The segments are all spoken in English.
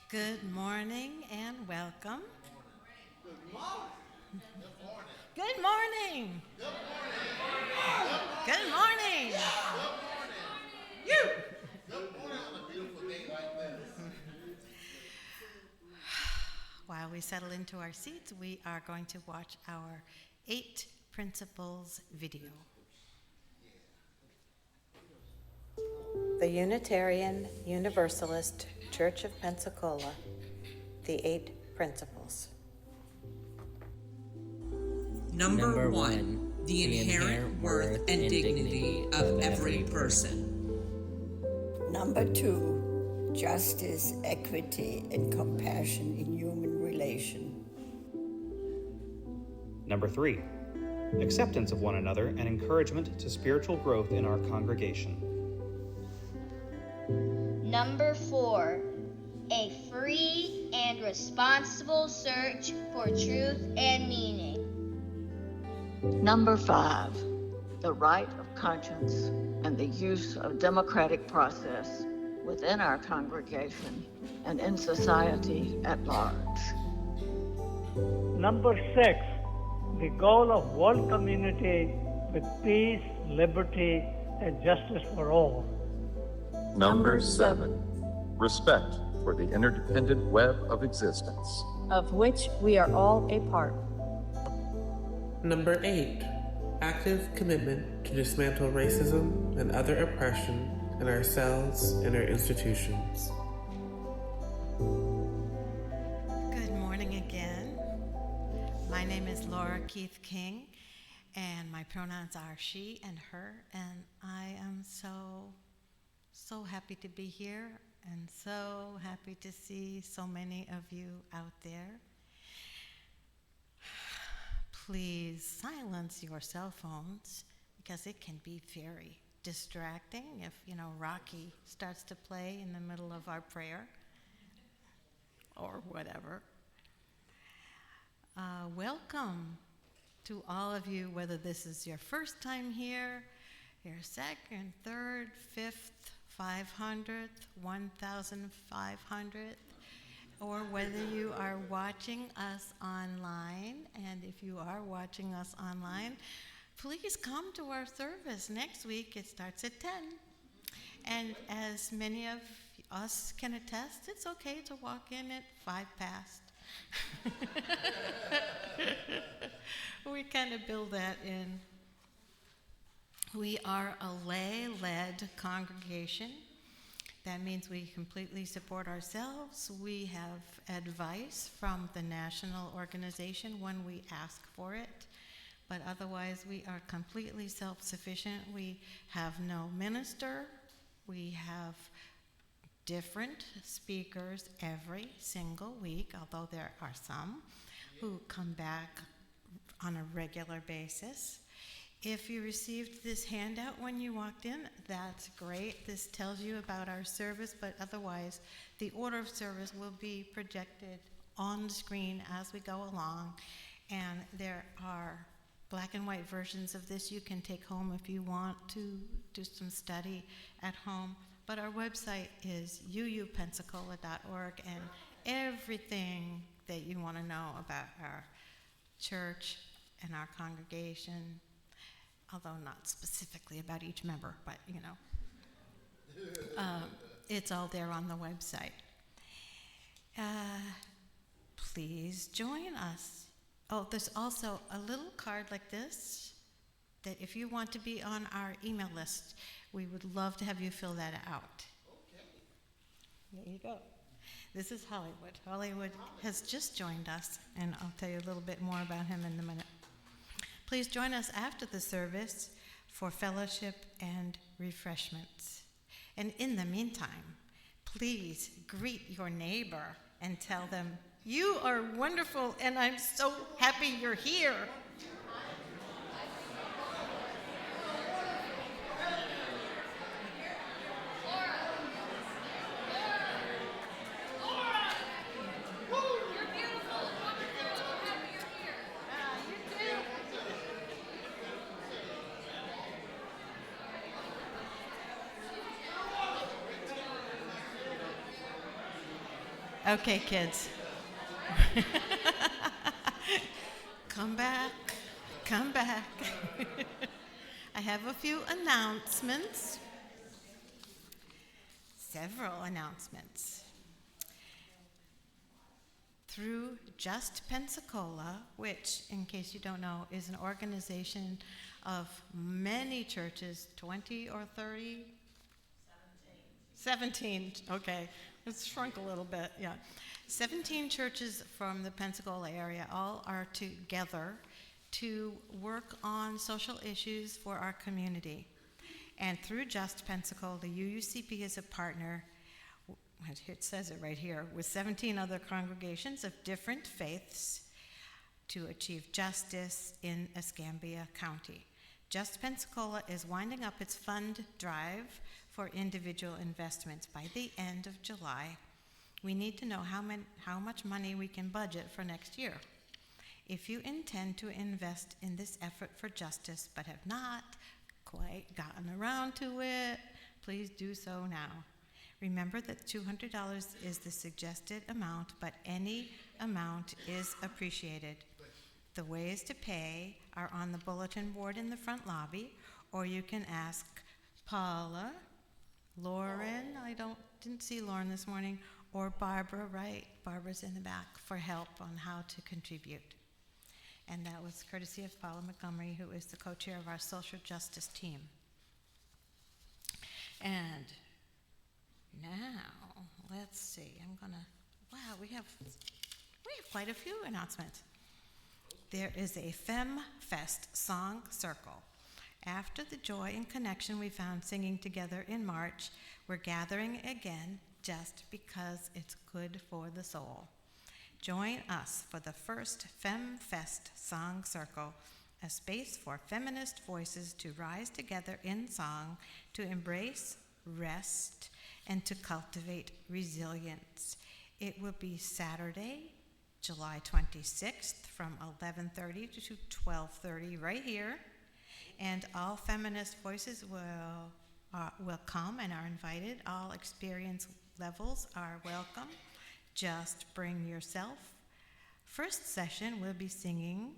Good morning and welcome. Good morning. Good morning. Good morning. Good morning. You. Good morning on a beautiful day like this. While we settle into our seats, we are going to watch our 8 principles video. The Unitarian Universalist Church of Pensacola, the 8 principles. Number one, the inherent worth and dignity of every person. Number 2, justice, equity, and compassion in human relation. Number 3, acceptance of one another and encouragement to spiritual growth in our congregation. Number 4, a free and responsible search for truth and meaning. Number 5, the right of conscience and the use of democratic process within our congregation and in society at large. Number 6, the goal of one community with peace, liberty, and justice for all. Number 7, respect for the interdependent web of existence, of which we are all a part. Number 8, active commitment to dismantle racism and other oppression in ourselves and our institutions. Good morning again. My name is Laura Keith King, and my pronouns are she and her, and I am so happy to be here and so happy to see so many of you out there. Please silence your cell phones because it can be very distracting if, Rocky starts to play in the middle of our prayer or whatever. Welcome to all of you, whether this is your first time here, your second, third, fifth, 500th, 1,500th, or whether you are watching us online. And if you are watching us online, please come to our service next week. It starts at 10. And as many of us can attest, it's okay to walk in at 5 past. We kind of build that in. We are a lay-led congregation. That means we completely support ourselves. We have advice from the national organization when we ask for it, but otherwise we are completely self-sufficient. We have no minister. We have different speakers every single week, although there are some who come back on a regular basis. If you received this handout when you walked in, that's great. This tells you about our service, but otherwise, the order of service will be projected on the screen as we go along. And there are black and white versions of this you can take home if you want to do some study at home. But our website is uupensacola.org, and everything that you want to know about our church and our congregation, although not specifically about each member, but it's all there on the website. Please join us. Oh, there's also a little card like this that if you want to be on our email list, we would love to have you fill that out. Okay. There you go. This is Hollywood. Hollywood has just joined us, and I'll tell you a little bit more about him in a minute. Please join us after the service for fellowship and refreshments. And in the meantime, please greet your neighbor and tell them, "You are wonderful, and I'm so happy you're here." Okay, kids. Come back. Come back. I have a few announcements. Several announcements. Through Just Pensacola, which, in case you don't know, is an organization of many churches, 20 or 30? 17, okay. It's shrunk a little bit, yeah. 17 churches from the Pensacola area all are together to work on social issues for our community. And through Just Pensacola, the UUCP is a partner, it says it right here, with 17 other congregations of different faiths to achieve justice in Escambia County. Just Pensacola is winding up its fund drive for individual investments by the end of July. We need to know how much money we can budget for next year. If you intend to invest in this effort for justice but have not quite gotten around to it, please do so now. Remember that $200 is the suggested amount, but any amount is appreciated. The ways to pay are on the bulletin board in the front lobby, or you can ask Paula, Lauren, didn't see Lauren this morning, or Barbara, right? Barbara's in the back for help on how to contribute. And that was courtesy of Paula Montgomery, who is the co-chair of our social justice team. And now, let's see, we have quite a few announcements. There is a Femme Fest Song Circle. After the joy and connection we found singing together in March, we're gathering again just because it's good for the soul. Join us for the first Femme Fest Song Circle, a space for feminist voices to rise together in song, to embrace rest, and to cultivate resilience. It will be Saturday, July 26th from 11:30 to 12:30 right here, and all feminist voices will come and are invited. All experience levels are welcome. Just bring yourself. First session, we'll be singing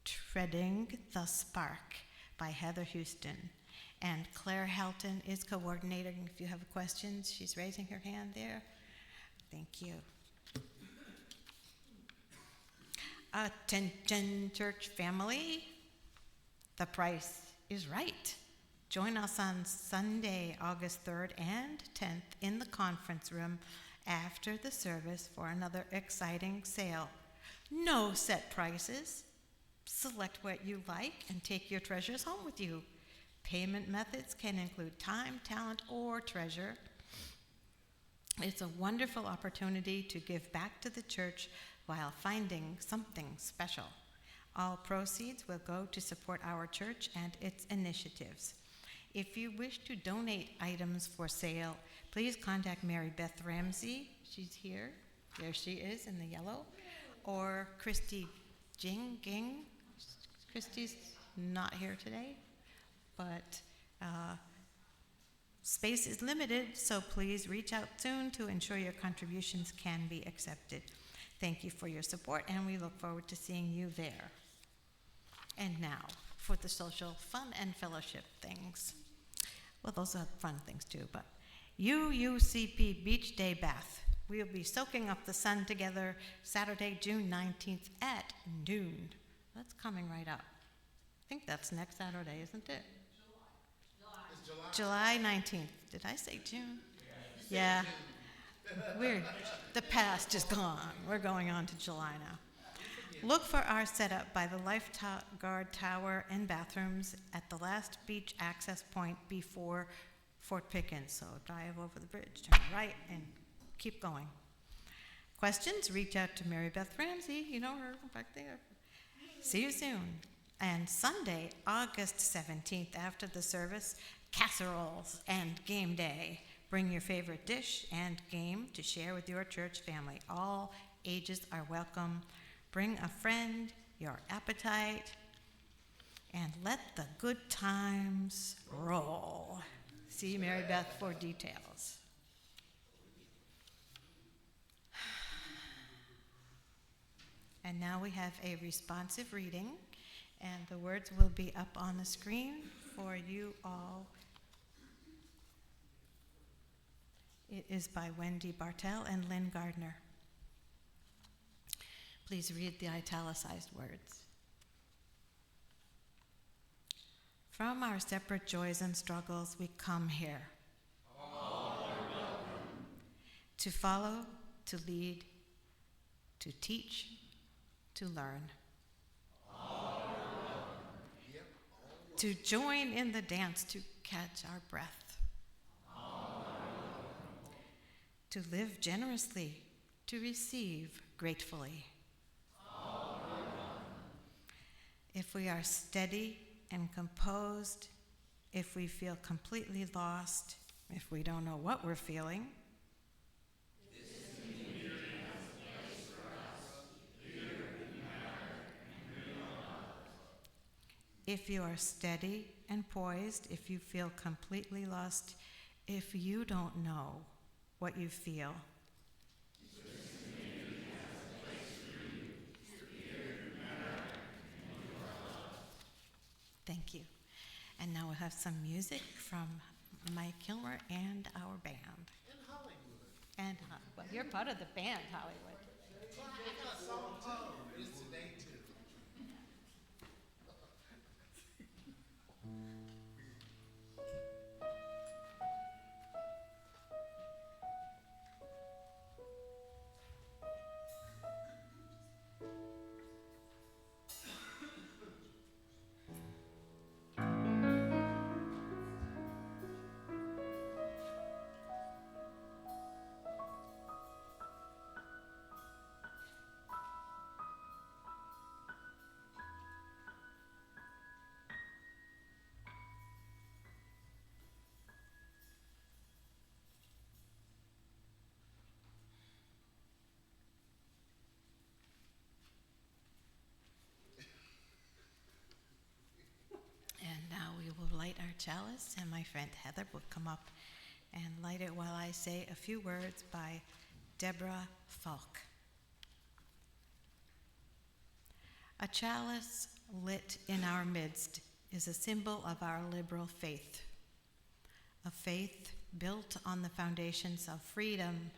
Treading the Spark by Heather Houston. And Claire Helton is coordinating. If you have questions, she's raising her hand there. Thank you. Attention, church family. The price is right. Join us on Sunday, August 3rd and 10th in the conference room after the service for another exciting sale. No set prices. Select what you like and take your treasures home with you. Payment methods can include time, talent, or treasure. It's a wonderful opportunity to give back to the church while finding something special. All proceeds will go to support our church and its initiatives. If you wish to donate items for sale, please contact Mary Beth Ramsey. She's here. There she is in the yellow. Or Christy Ging. Christy's not here today, but space is limited, so please reach out soon to ensure your contributions can be accepted. Thank you for your support, and we look forward to seeing you there. And now, for the social fun and fellowship things. Well, those are fun things too, but UUCP Beach Day Bath. We'll be soaking up the sun together Saturday, June 19th at noon. That's coming right up. I think that's next Saturday, isn't it? July 19th. Did I say June? Yeah. The past is gone. We're going on to July now. Look for our setup by the lifeguard tower and bathrooms at the last beach access point before Fort Pickens. So drive over the bridge, turn right, and keep going. Questions? Reach out to Mary Beth Ramsey. You know her back there. See you soon. And Sunday, August 17th, after the service, casseroles and game day. Bring your favorite dish and game to share with your church family. All ages are welcome. Bring a friend, your appetite, and let the good times roll. See Mary Beth for details. And now we have a responsive reading, and the words will be up on the screen for you all. It is by Wendy Bartell and Lynn Gardner. Please read the italicized words. From our separate joys and struggles, we come here. To follow, to lead, to teach, to learn. To join in the dance, to catch our breath. To live generously, to receive gratefully. If we are steady and composed, if we feel completely lost, if we don't know what we're feeling, if you are steady and poised, if you feel completely lost, if you don't know what you feel, thank you. And now we'll have some music from Mike Kilmer and our band. In Hollywood. And, well, you're part of the band, Hollywood. Well, I got a song too. It's today too. And now we will light our chalice, and my friend Heather will come up and light it while I say a few words by Deborah Falk. A chalice lit in our midst is a symbol of our liberal faith, a faith built on the foundations of freedom,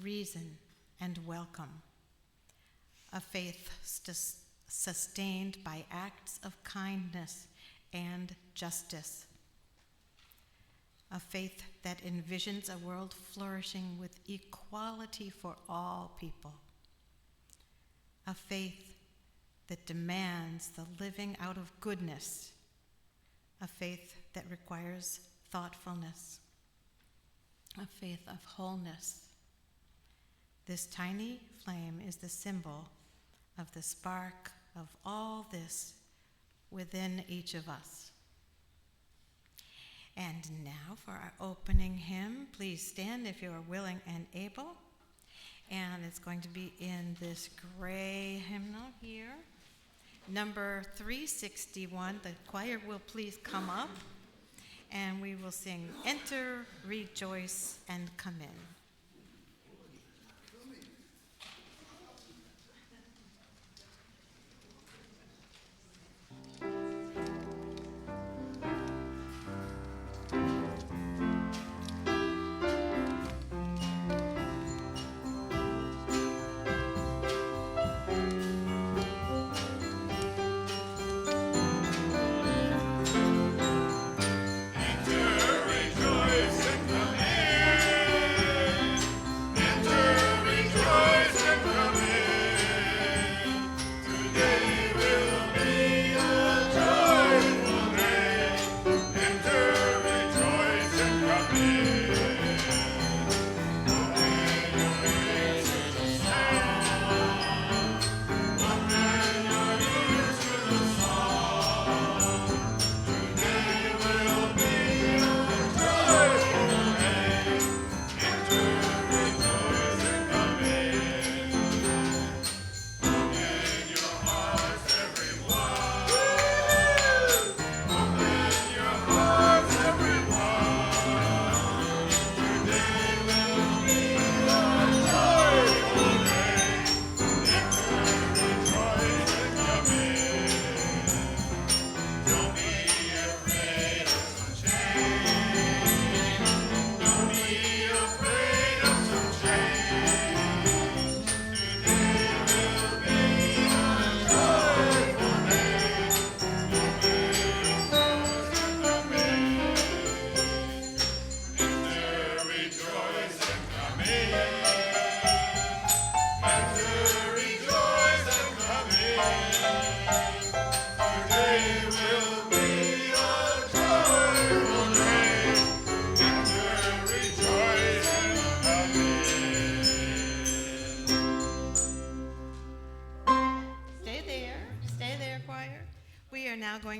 reason, and welcome, a faith sustained by acts of kindness and justice, a faith that envisions a world flourishing with equality for all people, a faith that demands the living out of goodness, a faith that requires thoughtfulness, a faith of wholeness. This tiny flame is the symbol of the spark of all this within each of us. And now for our opening hymn, please stand if you are willing and able. And it's going to be in this gray hymnal here. Number 361, the choir will please come up and we will sing Enter, Rejoice, and Come In.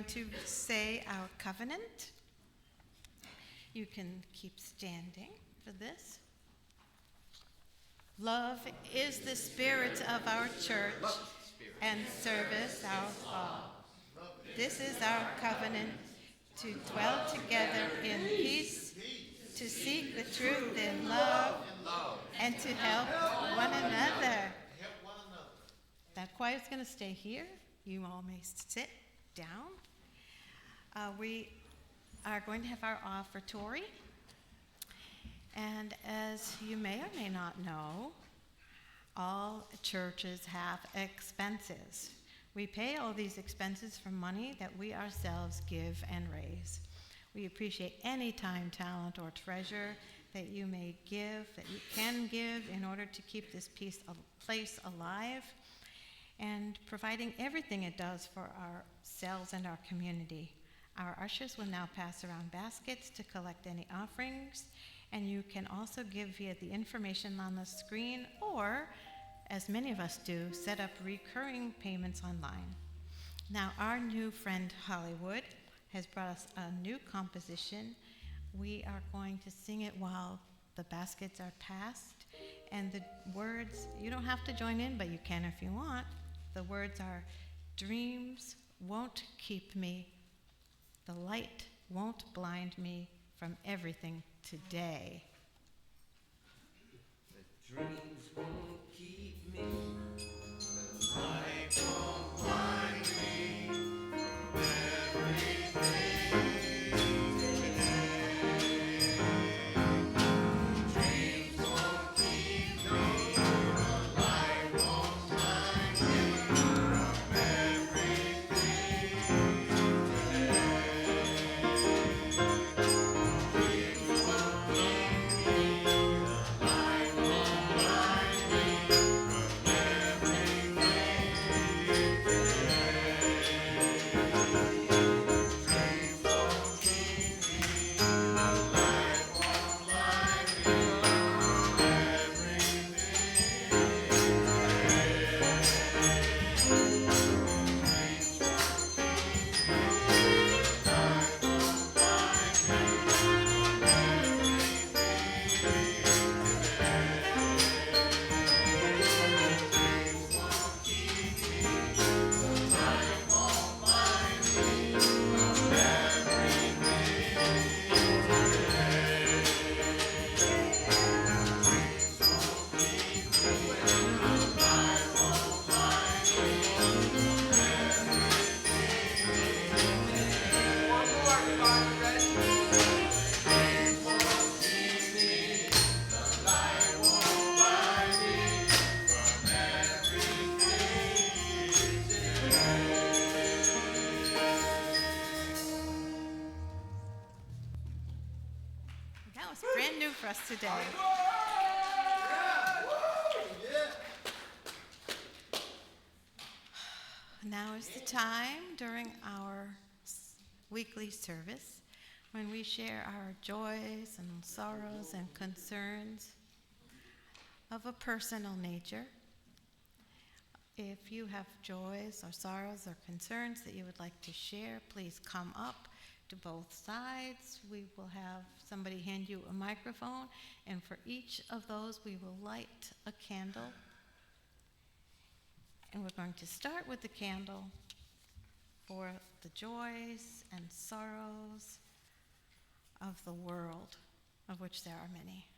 going to say our covenant. You can keep standing for this. Love is the spirit of our church and service our all. This is our covenant, to dwell together in peace, to seek the truth in love, and to help one another. That choir's going to stay here. You all may sit down. We are going to have our offertory. And as you may or may not know, all churches have expenses. We pay all these expenses from money that we ourselves give and raise. We appreciate any time, talent, or treasure that you may give, that you can give in order to keep this place alive and providing everything it does for ourselves and our community. Our ushers will now pass around baskets to collect any offerings, and you can also give via the information on the screen, or, as many of us do, set up recurring payments online. Now, our new friend Hollywood has brought us a new composition. We are going to sing it while the baskets are passed, and the words, you don't have to join in, but you can if you want. The words are, dreams won't keep me, the light won't blind me from everything today. The dreams won't keep me, the light won't blind me from everything today. Dreams won't keep me, the light won't blind me from everything today. Dreams won't keep me, the light won't blind me from everything That was brand new for us today. Now is the time during our weekly service when we share our joys and sorrows and concerns of a personal nature. If you have joys or sorrows or concerns that you would like to share, please come up to both sides. We will have somebody hand you a microphone, and for each of those we will light a candle. And we're going to start with the candle for the joys and sorrows of the world, of which there are many.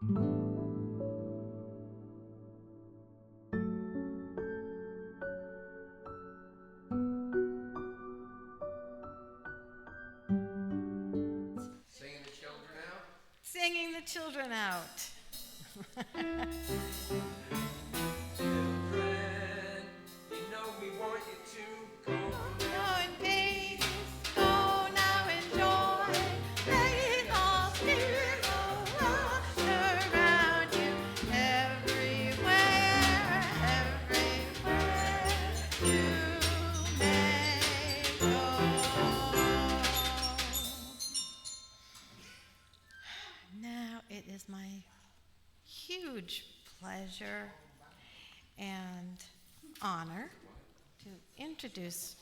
Singing the children out. Singing the children out. Children, you know we want you to go Go in peace, go now enjoy, let all spirit around you, everywhere you may go. Now it is my huge pleasure and honor to introduce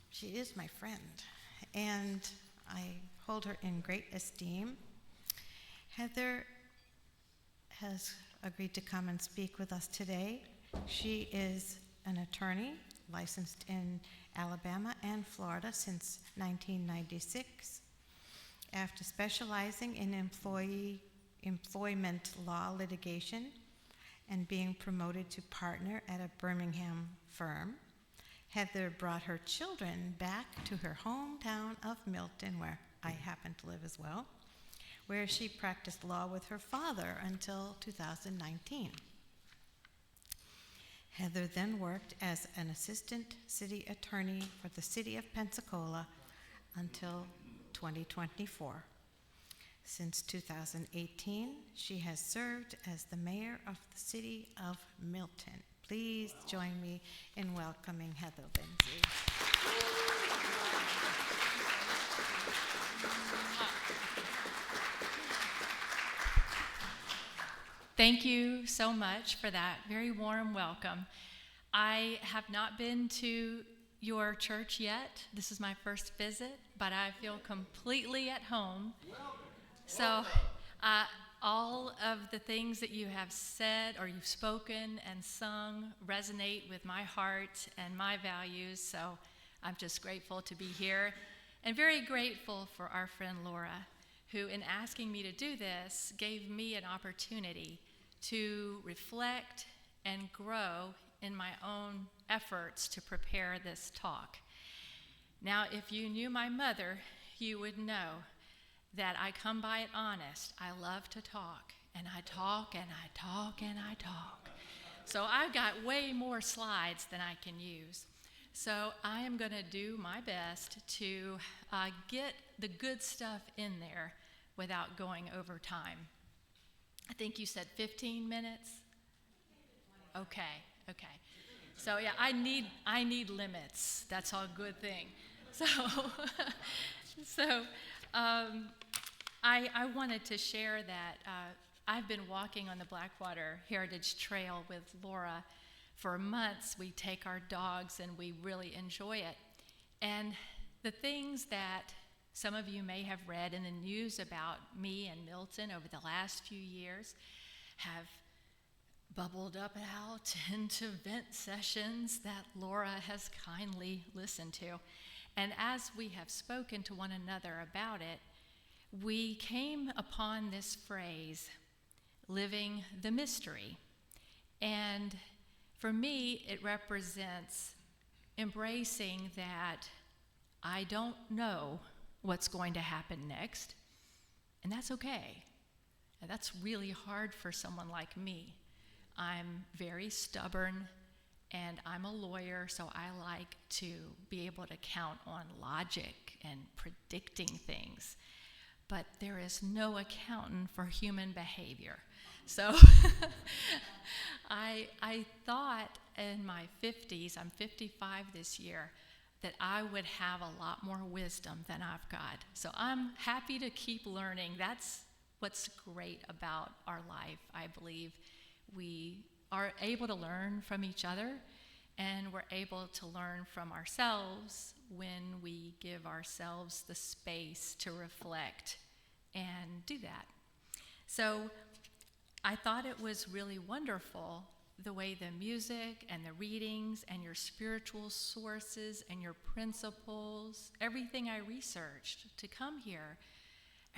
she is my friend, and I hold her in great esteem. Heather has agreed to come and speak with us today. She is an attorney licensed in Alabama and Florida since 1996. After specializing in employment law litigation and being promoted to partner at a Birmingham firm, Heather brought her children back to her hometown of Milton, where I happen to live as well, where she practiced law with her father until 2019. Heather then worked as an assistant city attorney for the city of Pensacola until 2024. Since 2018, she has served as the mayor of the city of Milton. Please join me in welcoming Heather Lindsay. Thank you so much for that very warm welcome. I have not been to your church yet. This is my first visit, but I feel completely at home. So all of the things that you have said or you've spoken and sung resonate with my heart and my values, so I'm just grateful to be here and very grateful for our friend Laura, who in asking me to do this gave me an opportunity to reflect and grow in my own efforts to prepare this talk. Now, if you knew my mother, you would know that I come by it honest. I love to talk, and I talk, and I talk, and I talk. So I've got way more slides than I can use. So I am going to do my best to get the good stuff in there without going over time. I think you said 15 minutes? Okay. So yeah, I need limits. That's a good thing. So I wanted to share that I've been walking on the Blackwater Heritage Trail with Laura for months. We take our dogs and we really enjoy it. And the things that some of you may have read in the news about me and Milton over the last few years have bubbled up out into vent sessions that Laura has kindly listened to. And as we have spoken to one another about it, we came upon this phrase, living the mystery. And for me, it represents embracing that I don't know what's going to happen next, and that's okay. And that's really hard for someone like me. I'm very stubborn, and I'm a lawyer, so I like to be able to count on logic and predicting things. But there is no accountant for human behavior. So I thought in my 50s, I'm 55 this year, that I would have a lot more wisdom than I've got. So I'm happy to keep learning. That's what's great about our life, I believe. We are able to learn from each other, and we're able to learn from ourselves when we give ourselves the space to reflect and do that. So I thought it was really wonderful the way the music and the readings and your spiritual sources and your principles, everything I researched to come here,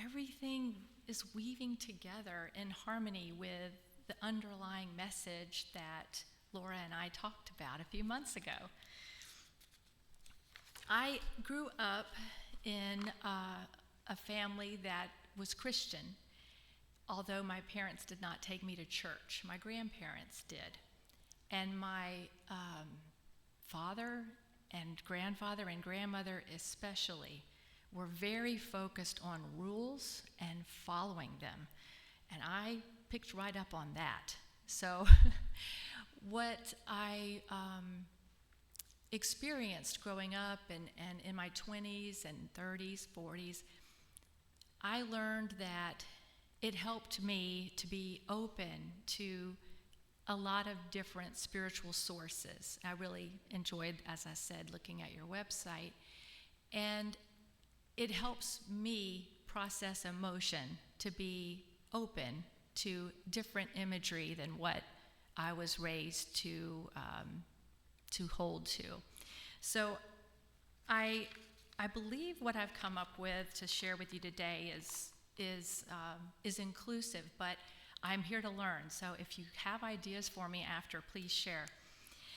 everything is weaving together in harmony with the underlying message that Laura and I talked about a few months ago. I grew up in a family that was Christian, although my parents did not take me to church. My grandparents did. And my father and grandfather and grandmother especially were very focused on rules and following them. And I picked right up on that. So what I experienced growing up and in my 20s and 30s, 40s, I learned that it helped me to be open to a lot of different spiritual sources. I really enjoyed, as I said, looking at your website. And it helps me process emotion to be open to different imagery than what I was raised to hold to. So I believe what I've come up with to share with you today is inclusive, but I'm here to learn. So if you have ideas for me after, please share.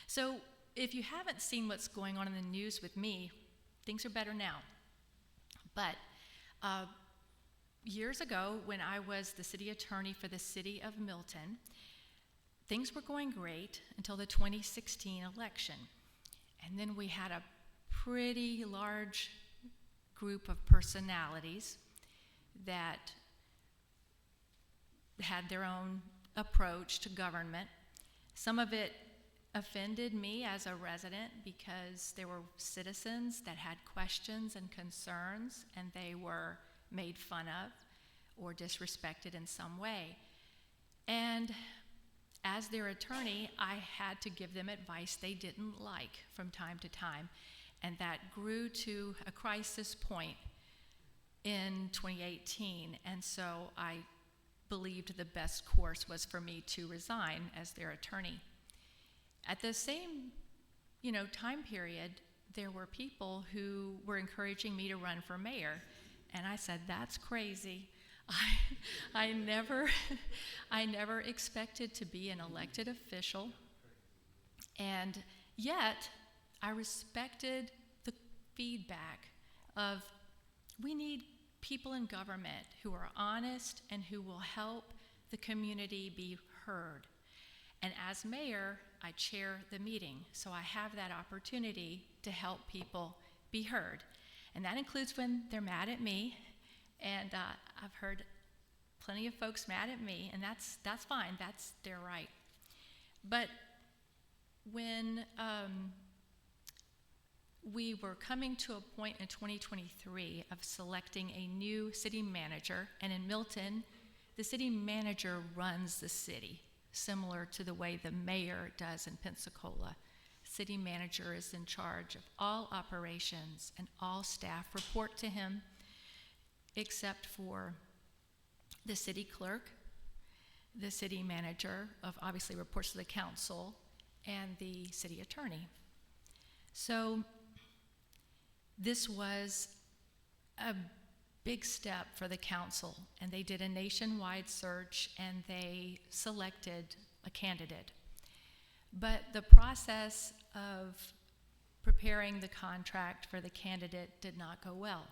So if you haven't seen what's going on in the news with me, things are better now. But years ago, when I was the city attorney for the city of Milton, things were going great until the 2016 election. And then we had a pretty large group of personalities that had their own approach to government. Some of it offended me as a resident because there were citizens that had questions and concerns, and they were made fun of or disrespected in some way. And as their attorney, I had to give them advice they didn't like from time to time, and that grew to a crisis point in 2018, and so I believed the best course was for me to resign as their attorney. At the same, time period, there were people who were encouraging me to run for mayor, and I said, that's crazy. I never expected to be an elected official, and yet I respected the feedback of, we need people in government who are honest and who will help the community be heard. And as mayor, I chair the meeting, so I have that opportunity to help people be heard. And that includes when they're mad at me, and I've heard plenty of folks mad at me, and that's fine, that's their right. But when we were coming to a point in 2023 of selecting a new city manager, and in Milton, the city manager runs the city, similar to the way the mayor does in Pensacola. City manager is in charge of all operations, and all staff report to him, except for the city clerk. The city manager obviously reports to the council, and the city attorney. So this was a big step for the council, and they did a nationwide search, and they selected a candidate. But the process of preparing the contract for the candidate did not go well.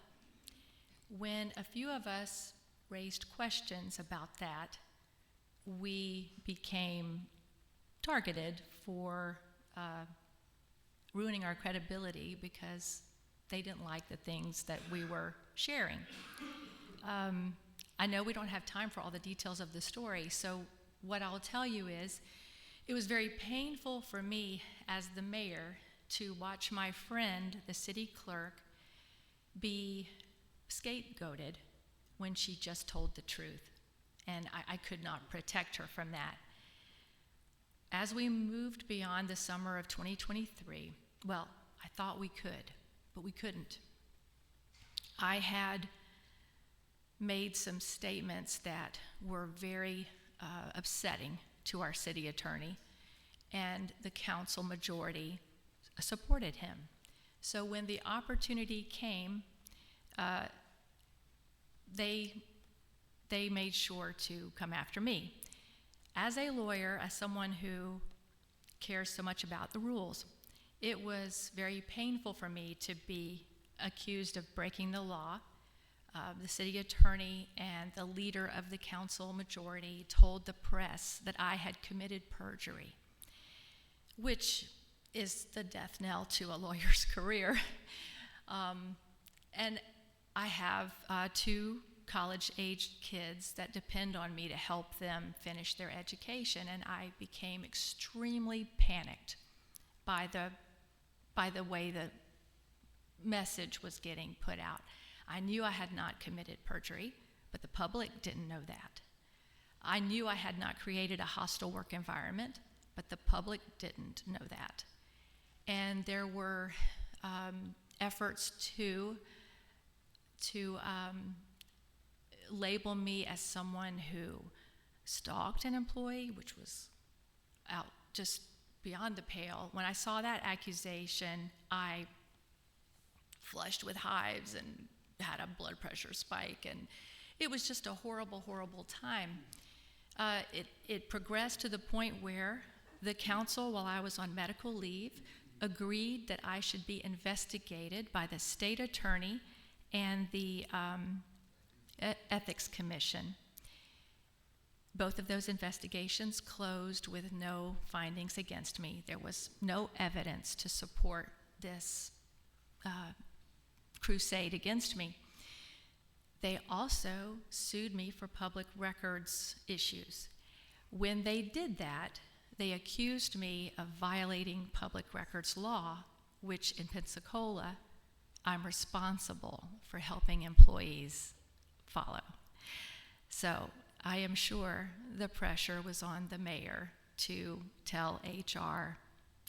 When a few of us raised questions about that, we became targeted for ruining our credibility because they didn't like the things that we were sharing. I know we don't have time for all the details of the story, so what I'll tell you is, it was very painful for me as the mayor to watch my friend, the city clerk, be scapegoated when she just told the truth, and I could not protect her from that. As we moved beyond the summer of 2023, well, I thought we could, but we couldn't. I had made some statements that were very upsetting to our city attorney, and the council majority supported him. So when the opportunity came, they they made sure to come after me. As a lawyer, as someone who cares so much about the rules, it was very painful for me to be accused of breaking the law. The city attorney and the leader of the council majority told the press that I had committed perjury, which is the death knell to a lawyer's career. And I have 2 college-aged kids that depend on me to help them finish their education, and I became extremely panicked by the way the message was getting put out. I knew I had not committed perjury, but the public didn't know that. I knew I had not created a hostile work environment, but the public didn't know that. And there were efforts to label me as someone who stalked an employee, which was out just beyond the pale. When I saw that accusation, I flushed with hives and had a blood pressure spike, and it was just a horrible, horrible time. It progressed to the point where the council, while I was on medical leave, agreed that I should be investigated by the state attorney and the ethics commission. Both of those investigations closed with no findings against me. There was no evidence to support this crusade against me. They also sued me for public records issues. When they did that, they accused me of violating public records law, which in Pensacola, I'm responsible for helping employees follow. So I am sure the pressure was on the mayor to tell HR,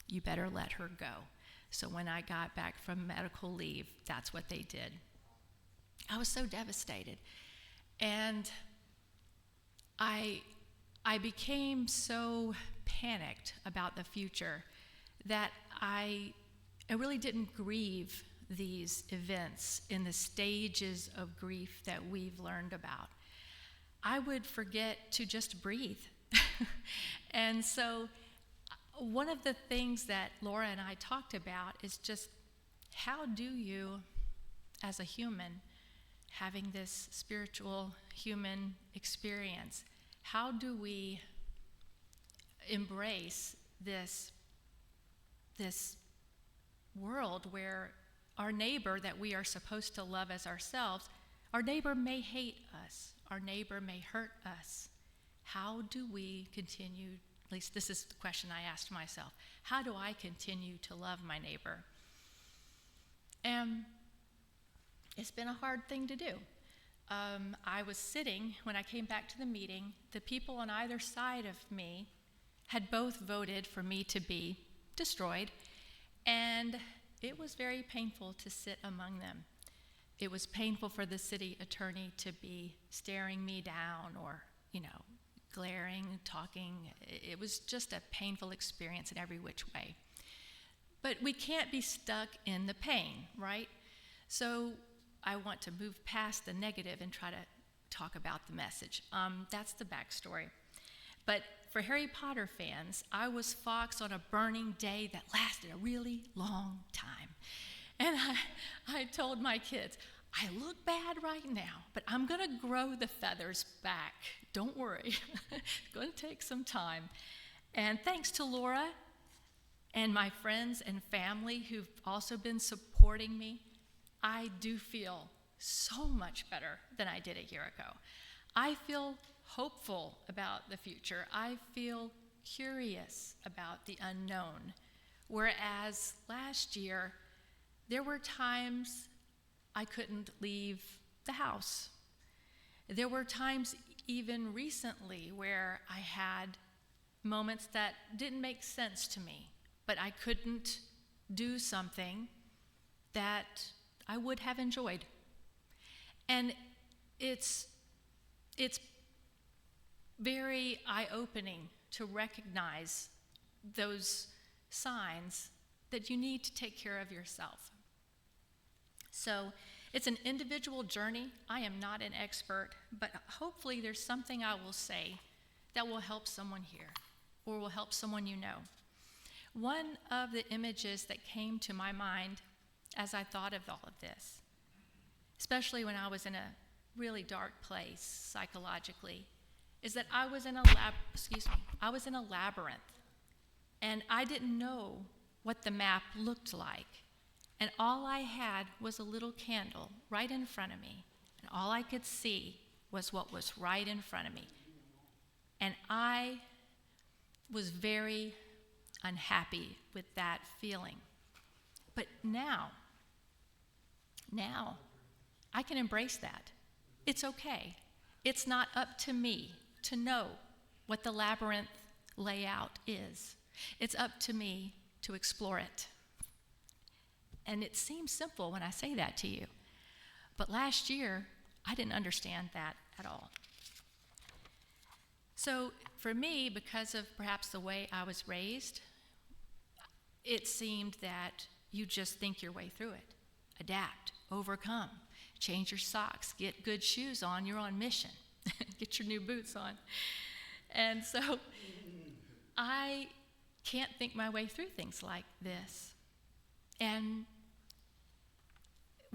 you better let her go. So when I got back from medical leave, that's what they did. I was so devastated. And I became so panicked about the future that I really didn't grieve these events in the stages of grief that we've learned about. I would forget to just breathe. And so one of the things that Laura and I talked about is just how do you, as a human, having this spiritual human experience, how do we embrace this world where our neighbor that we are supposed to love as ourselves, our neighbor may hate us, our neighbor may hurt us. How do we continue, at least this is the question I asked myself, how do I continue to love my neighbor? And it's been a hard thing to do. I was sitting, when I came back to the meeting, the people on either side of me had both voted for me to be destroyed, and it was very painful to sit among them. It was painful for the city attorney to be staring me down or, glaring, talking. It was just a painful experience in every which way. But we can't be stuck in the pain, right? So I want to move past the negative and try to talk about the message. That's the backstory. But for Harry Potter fans, I was Fox on a burning day that lasted a really long time. And I told my kids, I look bad right now, but I'm going to grow the feathers back. Don't worry. It's going to take some time. And thanks to Laura and my friends and family who've also been supporting me, I do feel so much better than I did a year ago. I feel hopeful about the future. I feel curious about the unknown. Whereas last year, there were times I couldn't leave the house. There were times even recently where I had moments that didn't make sense to me, but I couldn't do something that I would have enjoyed. And it's very eye-opening to recognize those signs that you need to take care of yourself. So It's an individual journey. I am not an expert, but hopefully there's something I will say that will help someone here or will help someone you know. One of the images that came to my mind as I thought of all of this, especially when I was in a really dark place psychologically, is that I was in a labyrinth, and I didn't know what the map looked like. And all I had was a little candle right in front of me, and all I could see was what was right in front of me. And I was very unhappy with that feeling. But now, I can embrace that. It's okay. It's not up to me to know what the labyrinth layout is. It's up to me to explore it. And it seems simple when I say that to you. But last year, I didn't understand that at all. So for me, because of perhaps the way I was raised, it seemed that you just think your way through it. Adapt, overcome, change your socks, get good shoes on, you're on mission. Get your new boots on. And so I can't think my way through things like this. And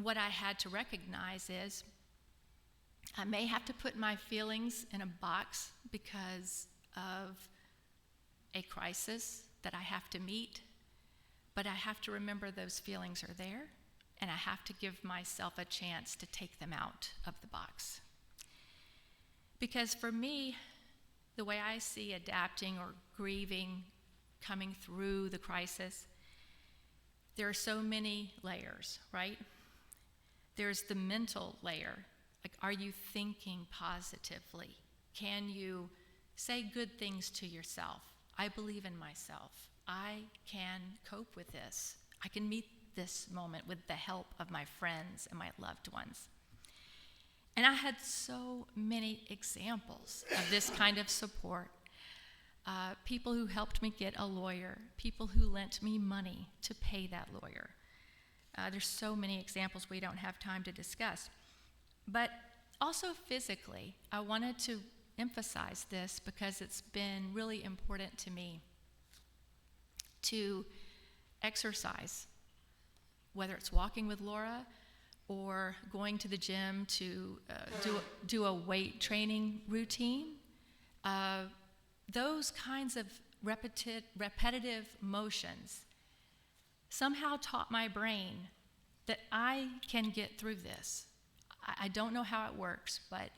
what I had to recognize is I may have to put my feelings in a box because of a crisis that I have to meet, but I have to remember those feelings are there, and I have to give myself a chance to take them out of the box. Because for me, the way I see adapting or grieving, coming through the crisis, there are so many layers, right? There's the mental layer. Like, are you thinking positively? Can you say good things to yourself? I believe in myself. I can cope with this. I can meet this moment with the help of my friends and my loved ones. And I had so many examples of this kind of support. People who helped me get a lawyer, people who lent me money to pay that lawyer. There's so many examples we don't have time to discuss. But also physically, I wanted to emphasize this because it's been really important to me to exercise, whether it's walking with Laura or going to the gym to do a weight training routine. Those kinds of repetitive motions somehow taught my brain that I can get through this. I don't know how it works, but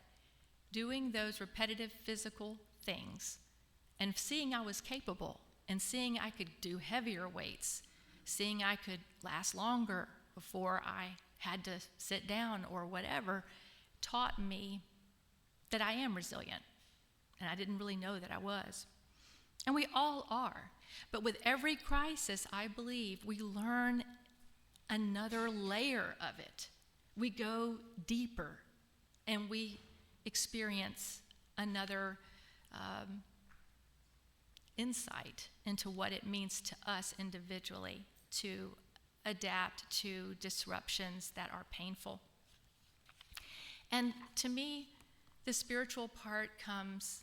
doing those repetitive physical things and seeing I was capable and seeing I could do heavier weights, seeing I could last longer before I had to sit down or whatever, taught me that I am resilient. And I didn't really know that I was. And we all are. But with every crisis, I believe we learn another layer of it. We go deeper and we experience another insight into what it means to us individually to adapt to disruptions that are painful. And to me, the spiritual part comes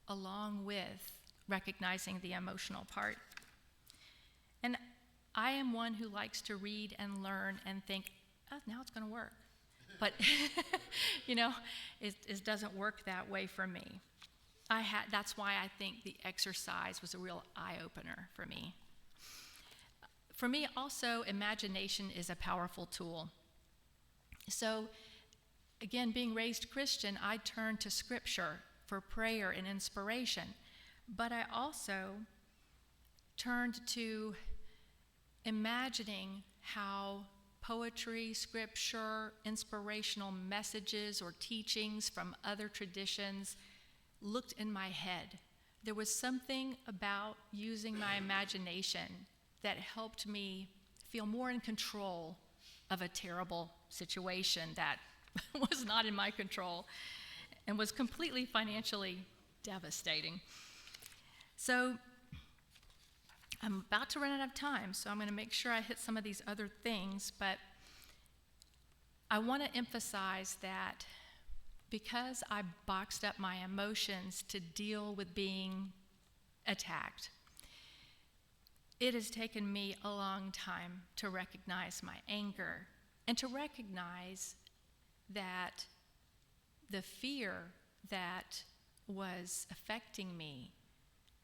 along with recognizing the emotional part. And I am one who likes to read and learn and think, oh, now it's going to work. But, it doesn't work that way for me. That's why I think the exercise was a real eye-opener for me. For me, also, imagination is a powerful tool. So, again, being raised Christian, I turned to Scripture for prayer and inspiration. But I also turned to imagining how poetry, scripture, inspirational messages or teachings from other traditions looked in my head. There was something about using my imagination that helped me feel more in control of a terrible situation that was not in my control and was completely financially devastating. So I'm about to run out of time, so I'm going to make sure I hit some of these other things, but I want to emphasize that because I boxed up my emotions to deal with being attacked, it has taken me a long time to recognize my anger and to recognize that the fear that was affecting me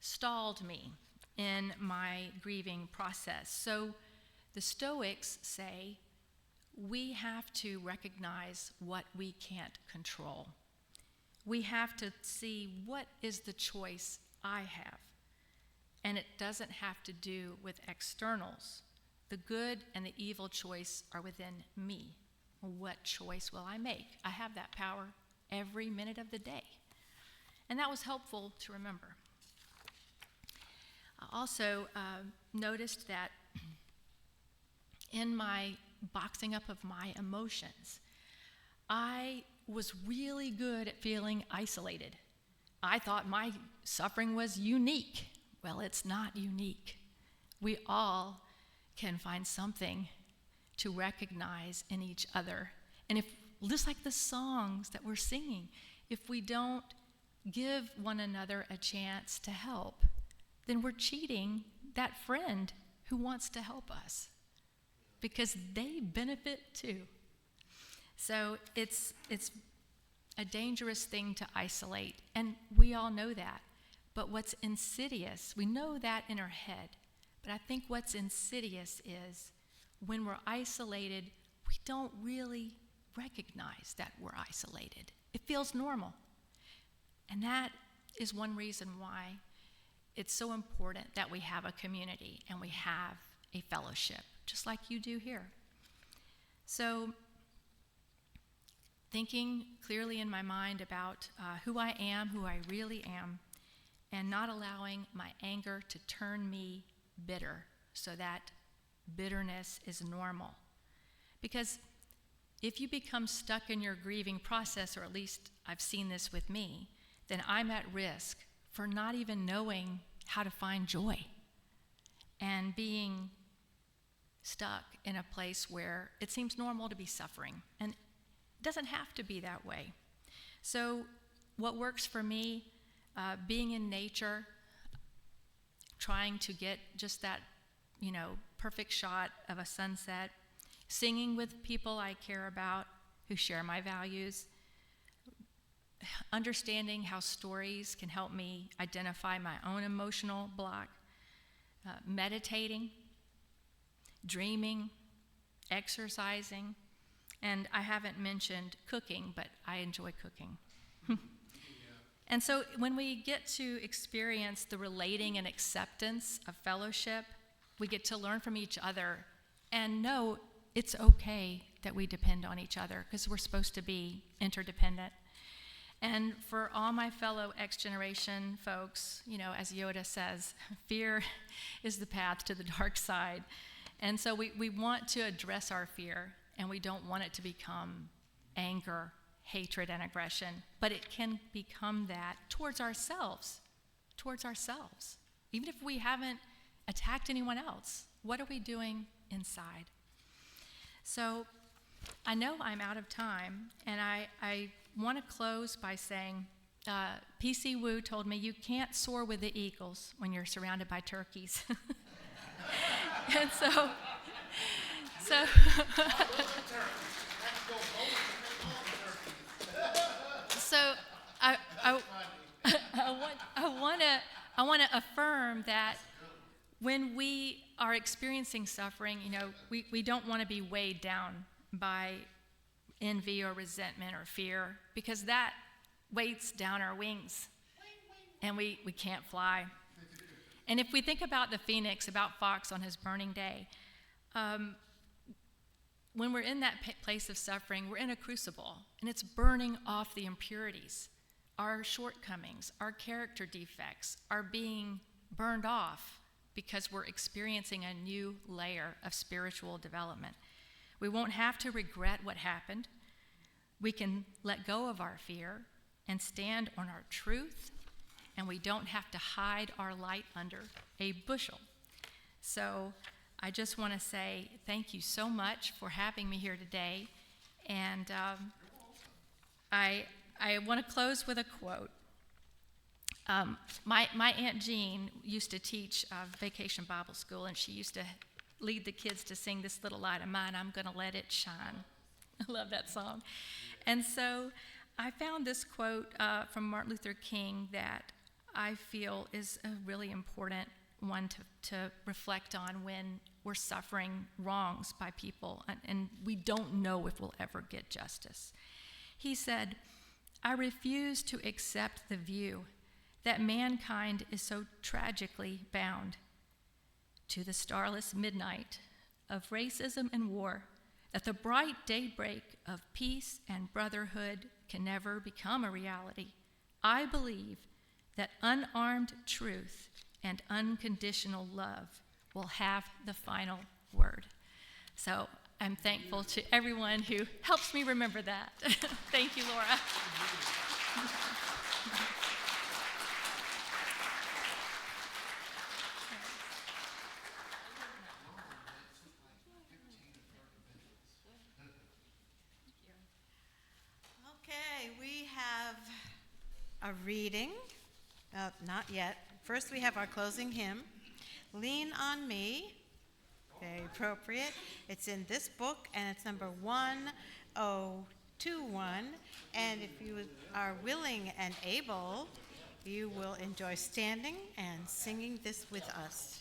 stalled me in my grieving process. So the Stoics say we have to recognize what we can't control. We have to see what is the choice I have. And it doesn't have to do with externals. The good and the evil choice are within me. What choice will I make? I have that power every minute of the day. And that was helpful to remember. I also noticed that in my boxing up of my emotions, I was really good at feeling isolated. I thought my suffering was unique. Well, it's not unique. We all can find something to recognize in each other. And if, just like the songs that we're singing, if we don't give one another a chance to help, then we're cheating that friend who wants to help us, because they benefit too. So it's a dangerous thing to isolate, and we all know that. But what's insidious, we know that in our head, but I think what's insidious is when we're isolated, we don't really recognize that we're isolated. It feels normal. And that is one reason why it's so important that we have a community and we have a fellowship, just like you do here. So, thinking clearly in my mind about who I am, who I really am, and not allowing my anger to turn me bitter, so that bitterness is normal. Because if you become stuck in your grieving process, or at least I've seen this with me, then I'm at risk for not even knowing how to find joy and being stuck in a place where it seems normal to be suffering. And it doesn't have to be that way. So what works for me, being in nature, trying to get just that, perfect shot of a sunset, singing with people I care about who share my values, understanding how stories can help me identify my own emotional block, meditating, dreaming, exercising, and I haven't mentioned cooking, but I enjoy cooking. And so when we get to experience the relating and acceptance of fellowship, we get to learn from each other and know it's okay that we depend on each other, because we're supposed to be interdependent. And for all my fellow X generation folks, as Yoda says, fear is the path to the dark side. And so we want to address our fear, and we don't want it to become anger, hatred, and aggression, but it can become that towards ourselves. Even if we haven't attacked anyone else, what are we doing inside? So I know I'm out of time, and I want to close by saying, P.C. Wu told me you can't soar with the eagles when you're surrounded by turkeys. And so I want to affirm that when we are experiencing suffering, we don't want to be weighed down by envy or resentment or fear, because that weights down our wings and we can't fly. And if we think about the phoenix, about Fox on his burning day, when we're in that place of suffering, we're in a crucible, and it's burning off the impurities. Our shortcomings, our character defects are being burned off because we're experiencing a new layer of spiritual development. We won't have to regret what happened. We can let go of our fear and stand on our truth, and we don't have to hide our light under a bushel. So I just want to say thank you so much for having me here today, And I want to close with a quote. My Aunt Jean used to teach Vacation Bible School, and she used to lead the kids to sing "This Little Light of Mine, I'm Gonna Let It Shine." I love that song. And so I found this quote from Martin Luther King that I feel is a really important one to reflect on when we're suffering wrongs by people and we don't know if we'll ever get justice. He said, "I refuse to accept the view that mankind is so tragically bound to the starless midnight of racism and war that the bright daybreak of peace and brotherhood can never become a reality. I believe that unarmed truth and unconditional love will have the final word." So I'm thankful to everyone who helps me remember that. Thank you, Laura. Okay, we have a reading. Not yet. First, we have our closing hymn, "Lean on Me." Very appropriate. It's in this book, and it's number 1021. And if you are willing and able, you will enjoy standing and singing this with us.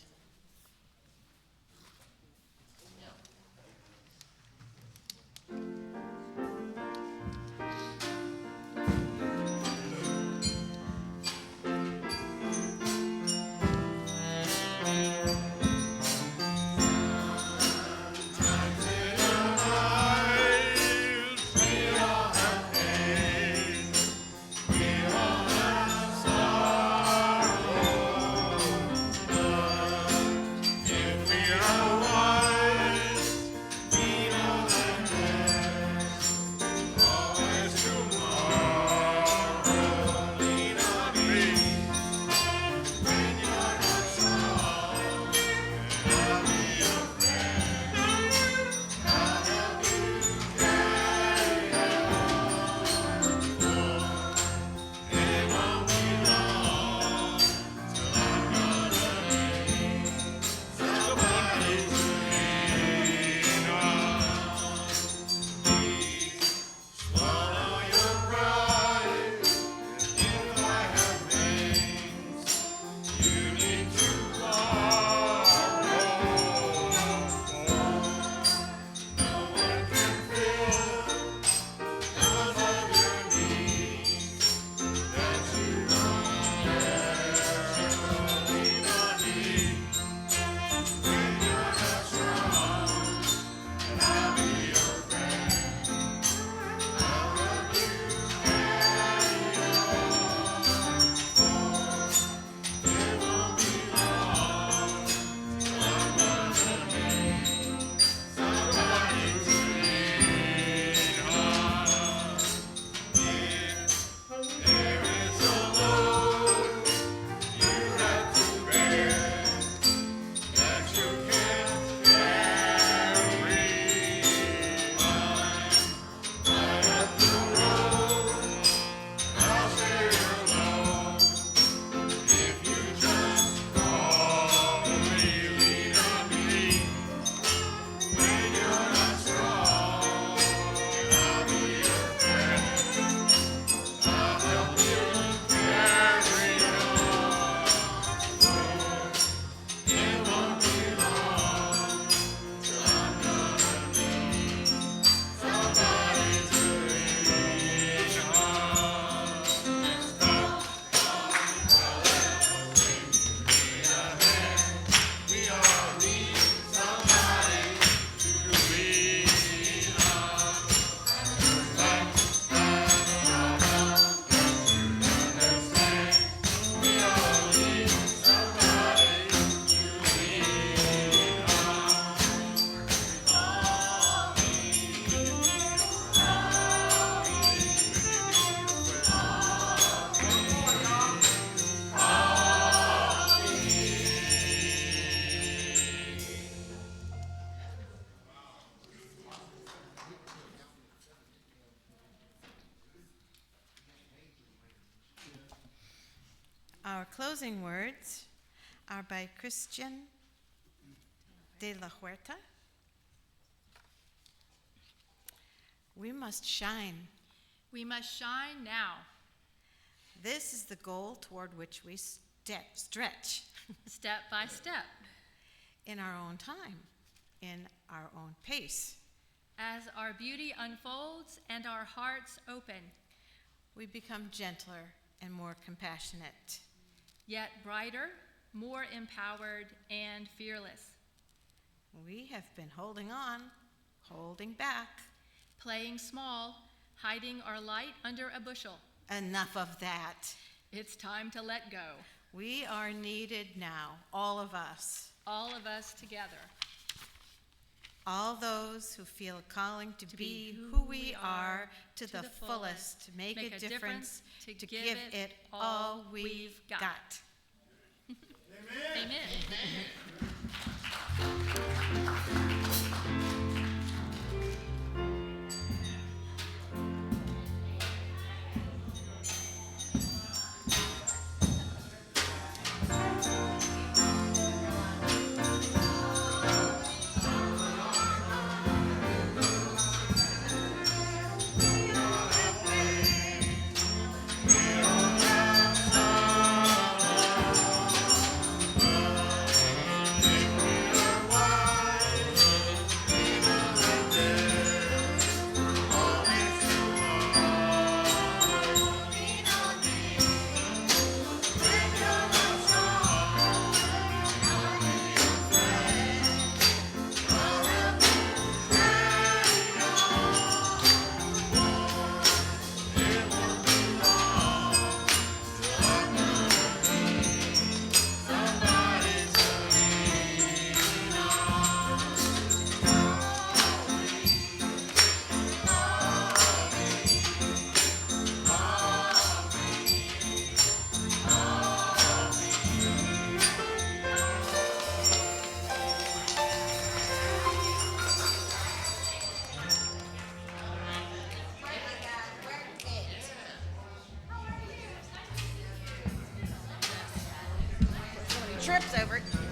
Our closing words are by Christian de la Huerta. We must shine. We must shine now. This is the goal toward which we stretch Step by step. in our own time, in our own pace. As our beauty unfolds and our hearts open, We become gentler and more compassionate. yet brighter, more empowered, and fearless. We have been holding on, holding back. Playing small, hiding our light under a bushel. Enough of that. It's time to let go. We are needed now, all of us. All of us together. All those who feel a calling to be who we are to the fullest, to make a difference, to give it all we've got. Amen. Trips over it.